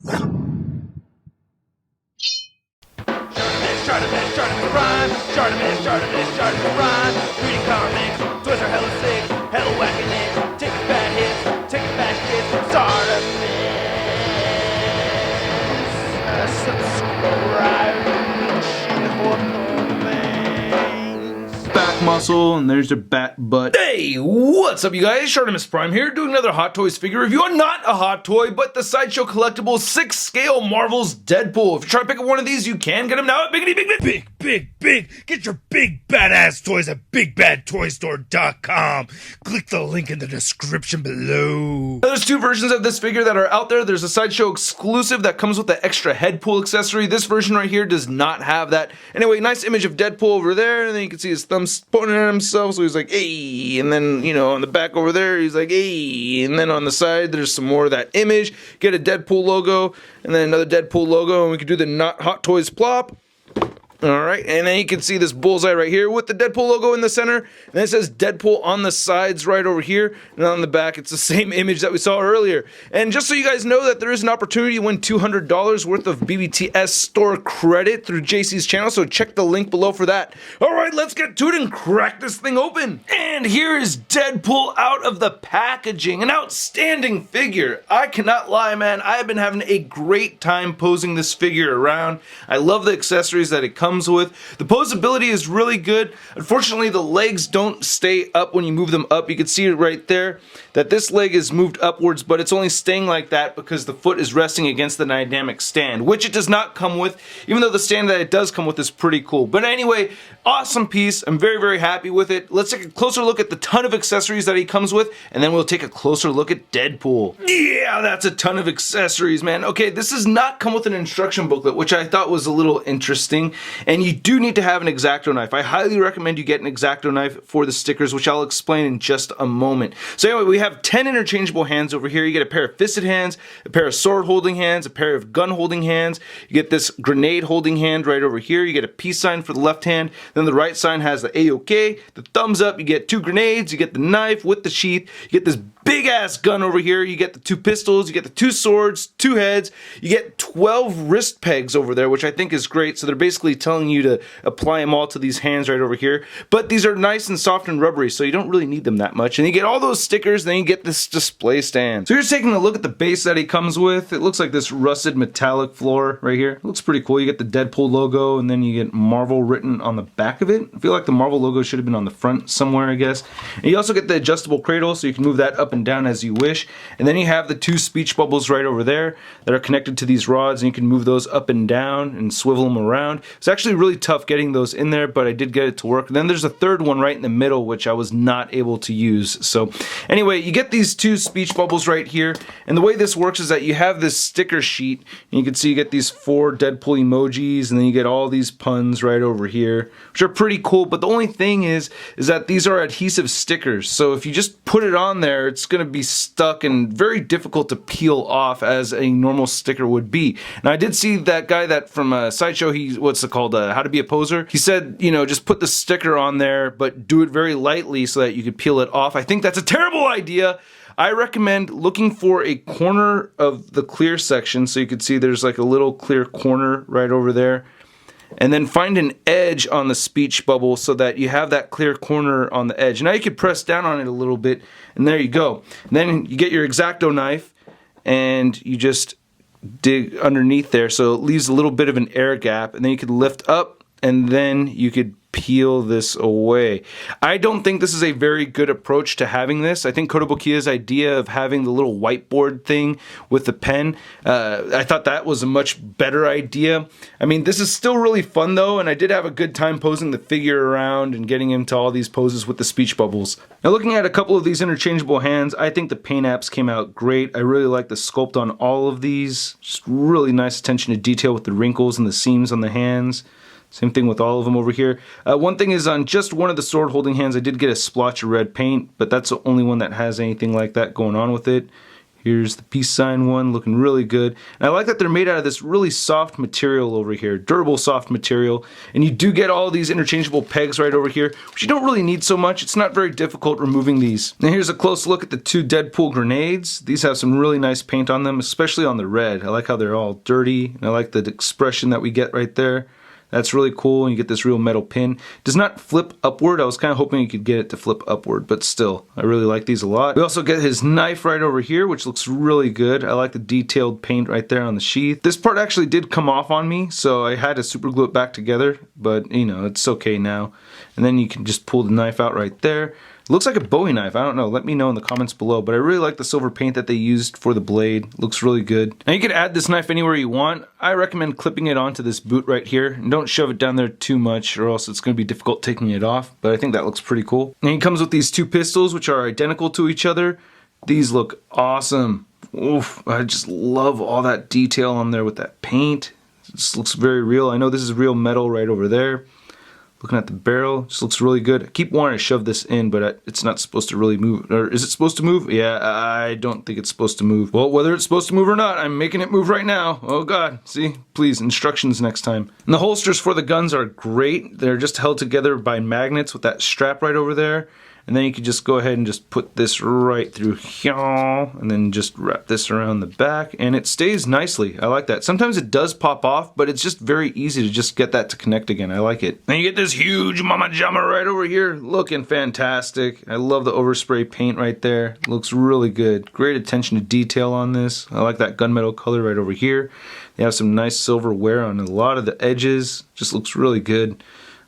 Rhyme. Reading comics, toys are hella sick, hella whacking it, taking bad hits, taking back hits. Subscribe. Back muscle, and there's their bat butt. Hey, what's up you guys? Shartimus Prime here, doing another Hot Toys figure review. On not a hot toy, but the Sideshow Collectibles 6-scale Marvel's Deadpool. If you try to pick up one of these, you can get them now at Biggity Big. Big. Get your big badass toys at BigBadToyStore.com. Click the link in the description below. There's two versions of this figure that are out there. There's a Sideshow exclusive that comes with the extra head pool accessory. This version right here does not have that. Anyway, nice image of Deadpool over there, and then you can see his thumbs pointing at himself, so he's like, hey, and then, you know, on the back over there, he's like, hey, and then on the side, there's some more of that image. Get a Deadpool logo, and then another Deadpool logo, and we can do the Not Hot Toys plop. Alright, and then you can see this bullseye right here with the Deadpool logo in the center, and then it says Deadpool on the sides right over here, and on the back it's the same image that we saw earlier. And just so you guys know that there is an opportunity to win $200 worth of BBTS store credit through JC's channel, so check the link below for that. Alright, let's get to it and crack this thing open. And here is Deadpool out of the packaging, an outstanding figure. I cannot lie, man, I have been having a great time posing this figure around. I love the accessories that it comes with. The posability is really good. Unfortunately, the legs don't stay up when you move them up. You can see it right there that this leg is moved upwards, but it's only staying like that because the foot is resting against the dynamic stand, which it does not come with, even though the stand that it does come with is pretty cool. But anyway, awesome piece. I'm very happy with it. Let's take a closer look at the ton of accessories that he comes with, and then we'll take a closer look at Deadpool. Yeah, that's a ton of accessories, man. Okay, this does not come with an instruction booklet, which I thought was a little interesting. And you do need to have an X-Acto knife. I highly recommend you get an X-Acto knife for the stickers, which I'll explain in just a moment. So anyway, we have 10 interchangeable hands over here. You get a pair of fisted hands, a pair of sword holding hands, a pair of gun holding hands. You get this grenade holding hand right over here. You get a peace sign for the left hand. Then the right sign has the A-OK, the thumbs up. You get two grenades. You get the knife with the sheath. You get this big ass gun over here. You get the two pistols. You get the two swords, two heads. You get 12 wrist pegs over there, which I think is great. So they're basically telling you to apply them all to these hands right over here. But these are nice and soft and rubbery, so you don't really need them that much. And you get all those stickers, then you get this display stand. So here's taking a look at the base that he comes with. It looks like this rusted metallic floor right here. It looks pretty cool. You get the Deadpool logo, and then you get Marvel written on the back of it. I feel like the Marvel logo should have been on the front somewhere, I guess. And you also get the adjustable cradle, so you can move that up and down as you wish. And then you have the two speech bubbles right over there that are connected to these rods, and you can move those up and down and swivel them around. It's actually really tough getting those in there, but I did get it to work. And then there's a third one right in the middle, which I was not able to use. So anyway, you get these two speech bubbles right here, and the way this works is that you have this sticker sheet, and you can see you get these 4 Deadpool emojis, and then you get all these puns right over here, which are pretty cool. But the only thing is that these are adhesive stickers, so if you just put it on there, it's going to be stuck and very difficult to peel off as a normal sticker would be. Now I did see that guy that from Sideshow, what's it called, How to Be a Poser, he said, you know, just put the sticker on there, but do it very lightly so that you could peel it off. I think that's a terrible idea. I recommend looking for a corner of the clear section, so you can see there's like a little clear corner right over there, and then find an edge on the speech bubble so that you have that clear corner on the edge. Now you can press down on it a little bit, and there you go. And then you get your X-Acto knife, and you just dig underneath there, so it leaves a little bit of an air gap, and then you could lift up, and then you could peel this away. I don't think this is a very good approach to having this. I think Kotobukiya's idea of having the little whiteboard thing with the pen, I thought that was a much better idea. I mean, this is still really fun though, and I did have a good time posing the figure around and getting him to all these poses with the speech bubbles. Now looking at a couple of these interchangeable hands, I think the paint apps came out great. I really like the sculpt on all of these. Just really nice attention to detail with the wrinkles and the seams on the hands. Same thing with all of them over here. One thing is on just one of the sword holding hands, I did get a splotch of red paint, but that's the only one that has anything like that going on with it. Here's the peace sign one, looking really good. And I like that they're made out of this really soft material over here, durable soft material. And you do get all these interchangeable pegs right over here, which you don't really need so much. It's not very difficult removing these. Now here's a close look at the two Deadpool grenades. These have some really nice paint on them, especially on the red. I like how they're all dirty, and I like the expression that we get right there. That's really cool, and you get this real metal pin. It does not flip upward. I was kind of hoping you could get it to flip upward, but still, I really like these a lot. We also get his knife right over here, which looks really good. I like the detailed paint right there on the sheath. This part actually did come off on me, so I had to super glue it back together, but you know, it's okay now. And then you can just pull the knife out right there. It looks like a Bowie knife. I don't know. Let me know in the comments below. But I really like the silver paint that they used for the blade. Looks really good. Now you can add this knife anywhere you want. I recommend clipping it onto this boot right here. And don't shove it down there too much or else it's going to be difficult taking it off. But I think that looks pretty cool. And it comes with these two pistols which are identical to each other. These look awesome. Oof, I just love all that detail on there with that paint. It just looks very real. I know this is real metal right over there. Looking at the barrel, just looks really good. I keep wanting to shove this in, but it's not supposed to really move. Or is it supposed to move? Yeah, I don't think it's supposed to move. Well, whether it's supposed to move or not, I'm making it move right now. Oh God, see? Please, instructions next time. And the holsters for the guns are great. They're just held together by magnets with that strap right over there. And then you can just go ahead and just put this right through here, and then just wrap this around the back, and it stays nicely. I like that. Sometimes it does pop off, but it's just very easy to just get that to connect again. I like it. And you get this huge mama jamma right over here, looking fantastic. I love the overspray paint right there. Looks really good. Great attention to detail on this. I like that gunmetal color right over here. They have some nice silver wear on a lot of the edges. Just looks really good.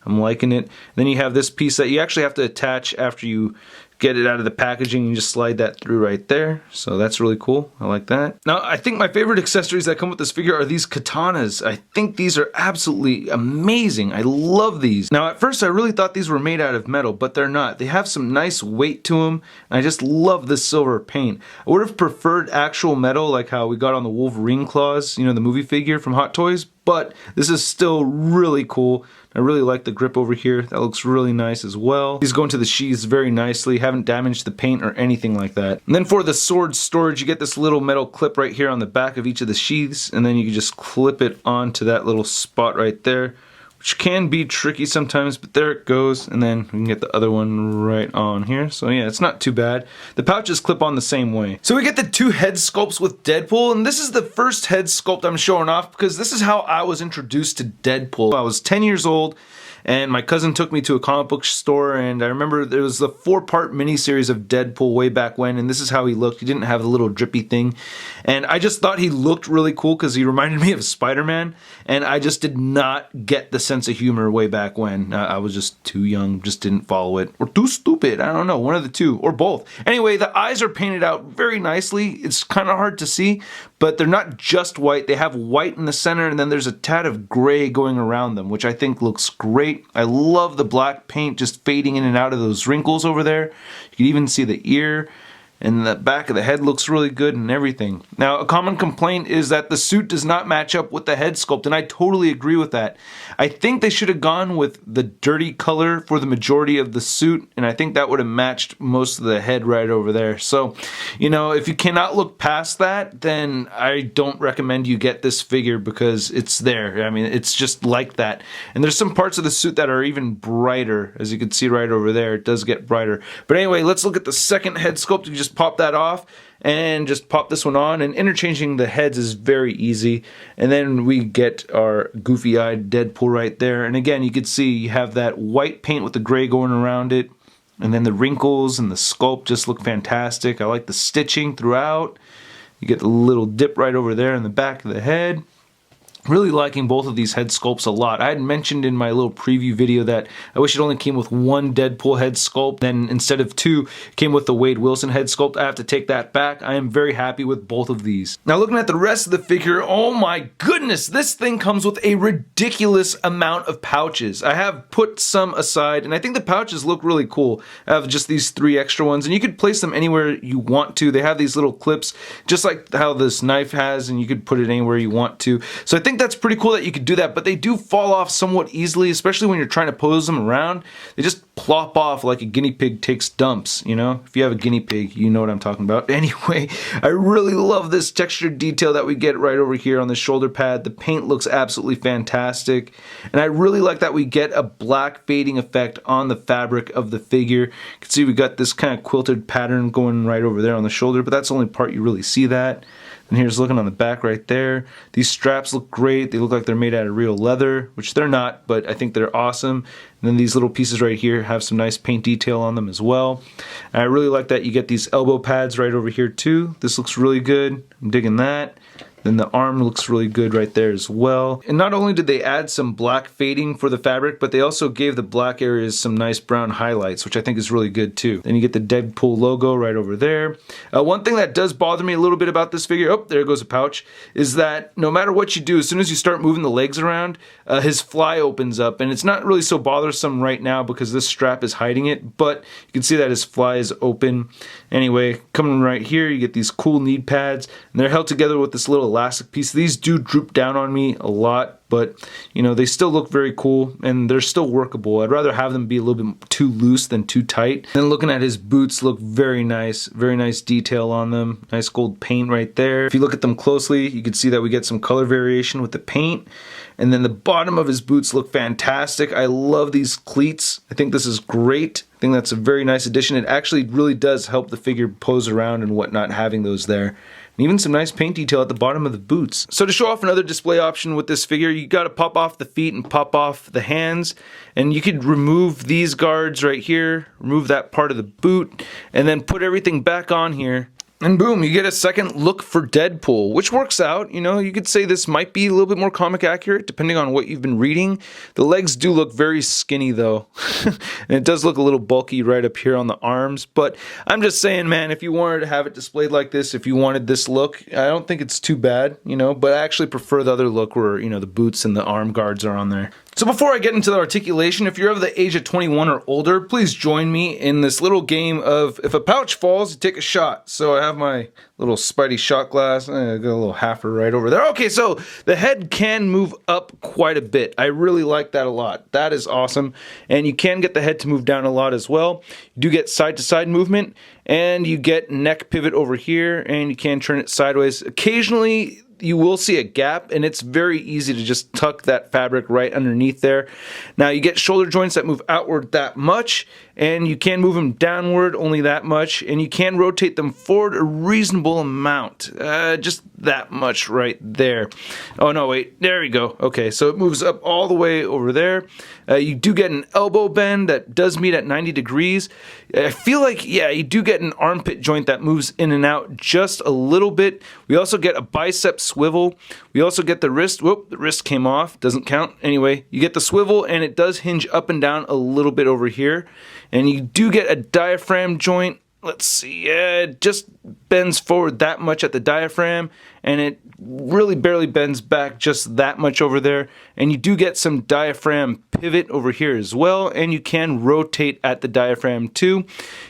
I'm liking it. Then you have this piece that you actually have to attach after you get it out of the packaging. You just slide that through right there. So that's really cool. I like that. Now, I think my favorite accessories that come with this figure are these katanas. I think these are absolutely amazing. I love these. Now, at first, I really thought these were made out of metal, but they're not. They have some nice weight to them, and I just love this silver paint. I would have preferred actual metal, like how we got on the Wolverine claws, you know, the movie figure from Hot Toys, but this is still really cool. I really like the grip over here. That looks really nice as well. These go into the sheaths very nicely. Haven't damaged the paint or anything like that. And then for the sword storage, you get this little metal clip right here on the back of each of the sheaths, and then you can just clip it onto that little spot right there, which can be tricky sometimes, but there it goes. And then we can get the other one right on here. So yeah, it's not too bad. The pouches clip on the same way. So we get the two head sculpts with Deadpool, and this is the first head sculpt I'm showing off because this is how I was introduced to Deadpool. I was 10 years old, and my cousin took me to a comic book store, and I remember there was the 4-part miniseries of Deadpool way back when, and this is how he looked. He didn't have the little drippy thing, and I just thought he looked really cool because he reminded me of Spider-Man, and I just did not get the sense of humor way back when. I was just too young, just didn't follow it, or too stupid. I don't know, one of the two, or both. Anyway, the eyes are painted out very nicely. It's kind of hard to see, but they're not just white. They have white in the center, and then there's a tad of gray going around them, which I think looks great. I love the black paint just fading in and out of those wrinkles over there. You can even see the ear, and the back of the head looks really good and everything. Now, a common complaint is that the suit does not match up with the head sculpt, and I totally agree with that. I think they should have gone with the dirty color for the majority of the suit, and I think that would have matched most of the head right over there. So, you know, if you cannot look past that, then I don't recommend you get this figure because it's there. I mean, it's just like that. And there's some parts of the suit that are even brighter, as you can see right over there. It does get brighter. But anyway, let's look at the second head sculpt. You just pop that off and just pop this one on, and interchanging the heads is very easy. And then we get our goofy-eyed Deadpool right there, and again you can see you have that white paint with the gray going around it, and then the wrinkles and the sculpt just look fantastic. I like the stitching throughout. You get the little dip right over there in the back of the head. Really liking both of these head sculpts a lot. I had mentioned in my little preview video that I wish it only came with one Deadpool head sculpt, then instead of two, it came with the Wade Wilson head sculpt. I have to take that back. I am very happy with both of these. Now looking at the rest of the figure, oh my goodness, this thing comes with a ridiculous amount of pouches. I have put some aside, and I think the pouches look really cool. I have just these 3 extra ones, and you could place them anywhere you want to. They have these little clips, just like how this knife has, and you could put it anywhere you want to. So I think think that's pretty cool that you could do that, but they do fall off somewhat easily, especially when you're trying to pose them around. They just plop off like a guinea pig takes dumps, you know? If you have a guinea pig, you know what I'm talking about. Anyway, I really love this textured detail that we get right over here on the shoulder pad. The paint looks absolutely fantastic, and I really like that we get a black fading effect on the fabric of the figure. You can see we got this kind of quilted pattern going right over there on the shoulder, but that's the only part you really see that. And here's looking on the back right there. These straps look great. They look like they're made out of real leather, which they're not, but I think they're awesome. And then these little pieces right here have some nice paint detail on them as well. And I really like that you get these elbow pads right over here too. This looks really good. I'm digging that. Then the arm looks really good right there as well. And not only did they add some black fading for the fabric, but they also gave the black areas some nice brown highlights, which I think is really good too. Then you get the Deadpool logo right over there. One thing that does bother me a little bit about this figure, oh, there goes a pouch, is that no matter what you do, as soon as you start moving the legs around, his fly opens up. And it's not really so bothersome right now because this strap is hiding it, but you can see that his fly is open. Anyway, coming right here, you get these cool knee pads, and they're held together with this little elastic piece. These do droop down on me a lot, but you know, they still look very cool and they're still workable. I'd rather have them be a little bit too loose than too tight. Then looking at his boots, look very nice detail on them. Nice gold paint right there. If you look at them closely, you can see that we get some color variation with the paint. And then the bottom of his boots look fantastic. I love these cleats. I think this is great. I think that's a very nice addition. It actually really does help the figure pose around and whatnot, having those there. And even some nice paint detail at the bottom of the boots. So to show off another display option with this figure, you gotta pop off the feet and pop off the hands. And you could remove these guards right here, remove that part of the boot, and then put everything back on here. And boom, you get a second look for Deadpool, which works out. You know, you could say this might be a little bit more comic accurate depending on what you've been reading. The legs do look very skinny though. And it does look a little bulky right up here on the arms. But I'm just saying, man, if you wanted to have it displayed like this, if you wanted this look, I don't think it's too bad, you know, but I actually prefer the other look where, you know, the boots and the arm guards are on there. So before I get into the articulation, if you're of the age of 21 or older, please join me in this little game of if a pouch falls, you take a shot. So I have my little Spidey shot glass. I got a little halfer right over there. Okay, so the head can move up quite a bit. I really like that a lot. That is awesome. And you can get the head to move down a lot as well. You do get side-to-side movement, and you get neck pivot over here, and you can turn it sideways. Occasionally, you will see a gap, and it's very easy to just tuck that fabric right underneath there. Now you get shoulder joints that move outward that much, and you can move them downward only that much, and you can rotate them forward a reasonable amount, just that much right there. Oh no, wait, there we go. Okay, so it moves up all the way over there. You do get an elbow bend that does meet at 90 degrees. I feel like, yeah, you do get an armpit joint that moves in and out just a little bit. We also get a bicep swivel. We also get the wrist. Whoop, the wrist came off. Doesn't count. Anyway, you get the swivel, and it does hinge up and down a little bit over here. And you do get a diaphragm joint. Let's see, it just bends forward that much at the diaphragm, and it really barely bends back just that much over there. And you do get some diaphragm pivot over here as well, and you can rotate at the diaphragm too.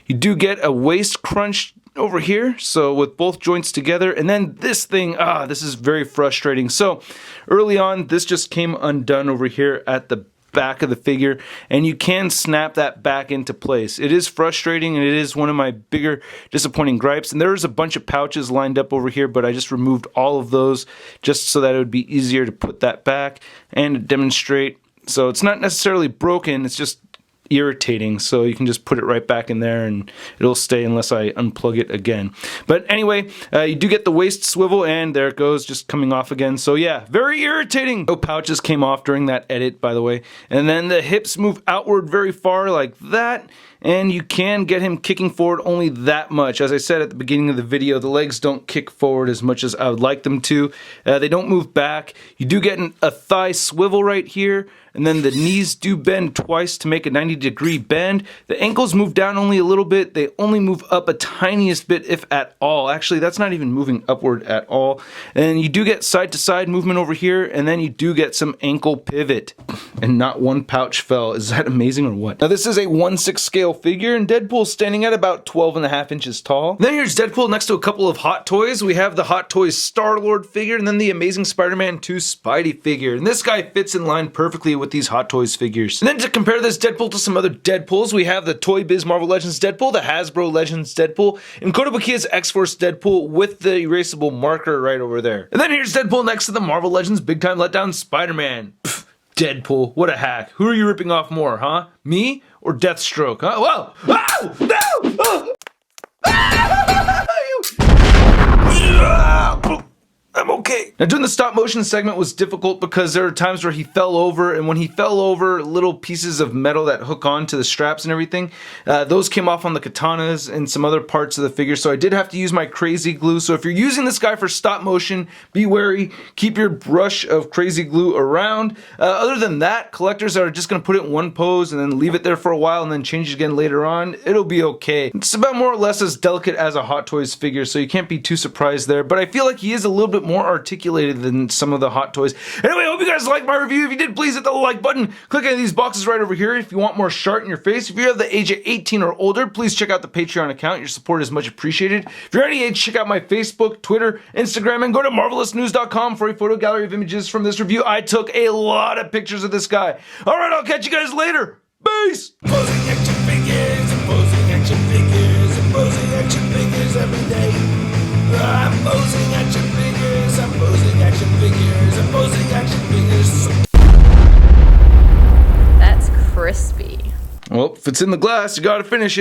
You do get a waist crunch over here, so with both joints together. And then this thing, this is very frustrating. So early on, this just came undone over here at the back of the figure, and you can snap that back into place. It is frustrating, and it is one of my bigger disappointing gripes. And there's a bunch of pouches lined up over here, but I just removed all of those just so that it would be easier to put that back and to demonstrate. So it's not necessarily broken, it's just irritating, so you can just put it right back in there and it'll stay unless I unplug it again. But anyway, you do get the waist swivel, and there it goes, just coming off again. So yeah, very irritating. No pouches came off during that edit, by the way. And then the hips move outward very far like that, and you can get him kicking forward only that much. As I said at the beginning of the video, the legs don't kick forward as much as I would like them to. They don't move back. You do get a thigh swivel right here, and then the knees do bend twice to make a 90-degree bend. The ankles move down only a little bit. They only move up a tiniest bit, if at all. Actually, that's not even moving upward at all. And you do get side-to-side movement over here, and then you do get some ankle pivot. And not one pouch fell. Is that amazing or what? Now, this is a 1/6 scale figure, and Deadpool's standing at about 12.5 inches tall. Then here's Deadpool next to a couple of Hot Toys. We have the Hot Toys Star-Lord figure, and then the Amazing Spider-Man 2 Spidey figure. And this guy fits in line perfectly with these Hot Toys figures. And then to compare this Deadpool to some other Deadpools, we have the Toy Biz Marvel Legends Deadpool, the Hasbro Legends Deadpool, and Kotobukiya's X-Force Deadpool with the erasable marker right over there. And then here's Deadpool next to the Marvel Legends Big Time Letdown Spider-Man. Pfft, Deadpool, what a hack. Who are you ripping off more, huh? Me or Deathstroke, huh? Whoa! Ow! No! Oh! I'm okay. Now, doing the stop motion segment was difficult because there are times where he fell over, and when he fell over, little pieces of metal that hook on to the straps and everything, those came off on the katanas and some other parts of the figure, so I did have to use my crazy glue. So if you're using this guy for stop motion, be wary, keep your brush of crazy glue around. Other than that, collectors that are just going to put it in one pose and then leave it there for a while and then change it again later on, it'll be okay. It's about more or less as delicate as a Hot Toys figure, so you can't be too surprised there, but I feel like he is a little bit more articulated than some of the Hot Toys. Anyway, I hope you guys liked my review. If you did, please hit the like button. Click any of these boxes right over here if you want more Shart in your face. If you have the age of 18 or older, please check out the Patreon account. Your support is much appreciated. If you're any age, check out my Facebook, Twitter, Instagram, and go to marvelousnews.com for a photo gallery of images from this review. I took a lot of pictures of this guy. All right, I'll catch you guys later. Peace! Posing action figures, imposing action figures, imposing action figures every day. I'm posing action figures, I'm posing action figures, I'm posing action figures. That's crispy. Well, if it's in the glass, you gotta finish it.